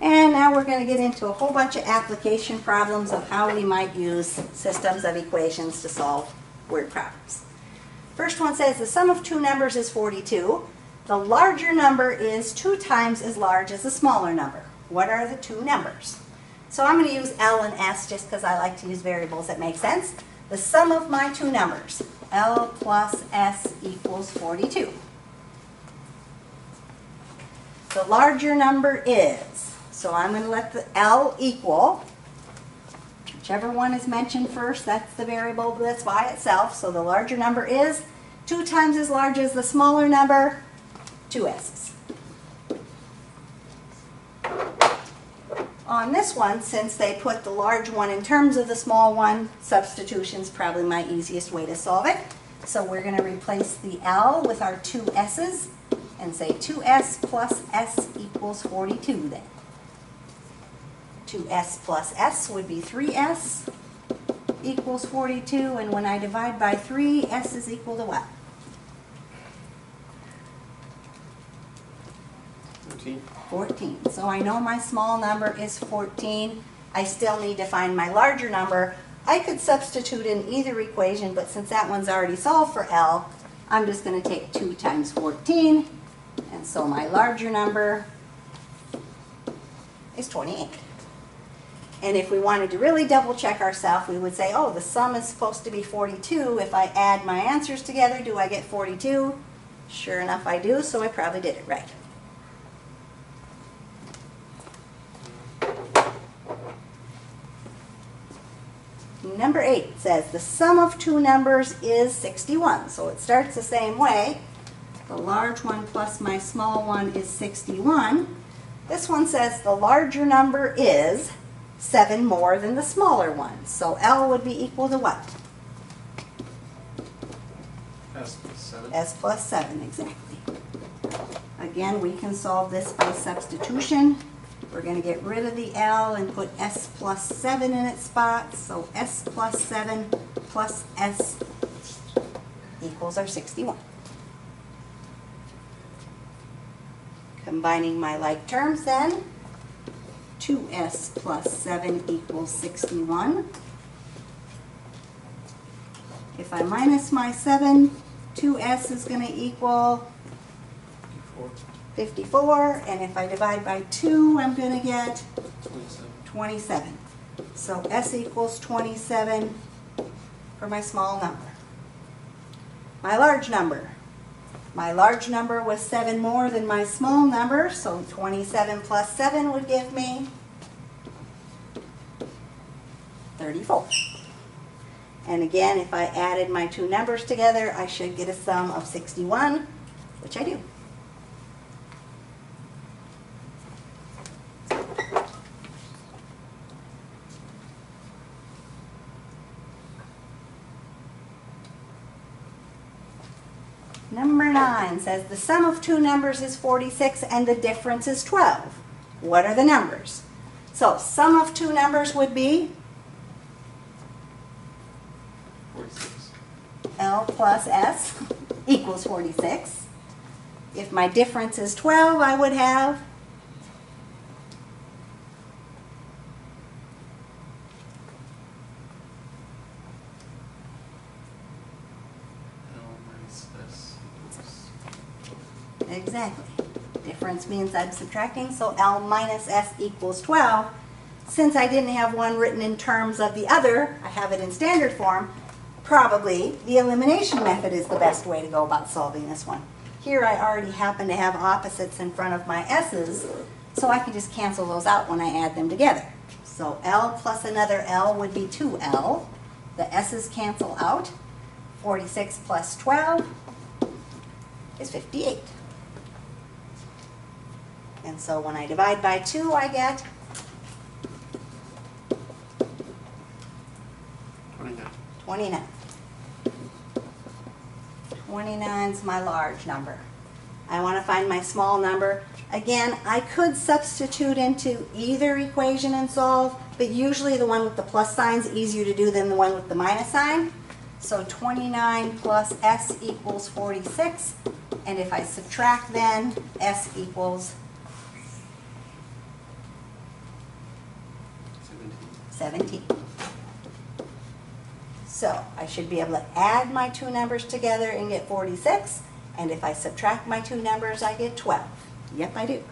And now we're going to get into a whole bunch of application problems of how we might use systems of equations to solve word problems. First one says the sum of two numbers is 42. The larger number is 2 times as large as the smaller number. What are the two numbers? So I'm going to use L and S just because I like to use variables that make sense. The sum of my two numbers, L plus S equals 42. The larger number is, so I'm going to let the L equal, whichever one is mentioned first, that's the variable that's by itself. So the larger number is 2 times as large as the smaller number, 2 S's. On this one, since they put the large one in terms of the small one, substitution is probably my easiest way to solve it. So we're going to replace the L with our 2 S's and say 2S plus S equals 42 then. 2S plus S would be 3S equals 42, and when I divide by 3, S is equal to what? 14. So I know my small number is 14. I still need to find my larger number. I could substitute in either equation, but since that one's already solved for L, I'm just going to take 2 times 14, and so my larger number is 28. And if we wanted to really double check ourselves, we would say, oh, the sum is supposed to be 42. If I add my answers together, do I get 42? Sure enough, I do, so I probably did it right. Number 8 says the sum of two numbers is 61. So it starts the same way. The large one plus my small one is 61. This one says the larger number is 7 more than the smaller one. So L would be equal to what? S plus 7. S plus 7, exactly. Again, we can solve this by substitution. We're going to get rid of the L and put S plus 7 in its spot. So S plus 7 plus S equals our 61. Combining my like terms then, 2S plus 7 equals 61. If I minus my 7, 2S is going to equal 54, and if I divide by 2, I'm going to get 27. So S equals 27 for my small number. My large number. My large number was 7 more than my small number, so 27 plus 7 would give me 34. And again, if I added my two numbers together, I should get a sum of 61, which I do. Number 9 says the sum of two numbers is 46 and the difference is 12. What are the numbers? So sum of two numbers would be 46. L plus S equals 46. If my difference is 12, I would have exactly. Difference means I'm subtracting, so L minus S equals 12. Since I didn't have one written in terms of the other, I have it in standard form, probably the elimination method is the best way to go about solving this one. Here I already happen to have opposites in front of my S's, so I can just cancel those out when I add them together. So L plus another L would be 2L. The S's cancel out. 46 plus 12 is 58. And so when I divide by 2, I get 29. 29 is my large number. I want to find my small number. Again, I could substitute into either equation and solve, but usually the one with the plus sign is easier to do than the one with the minus sign. So 29 plus S equals 46. And if I subtract then, S equals 17. So I should be able to add my two numbers together and get 46. And if I subtract my two numbers, I get 12. Yep, I do.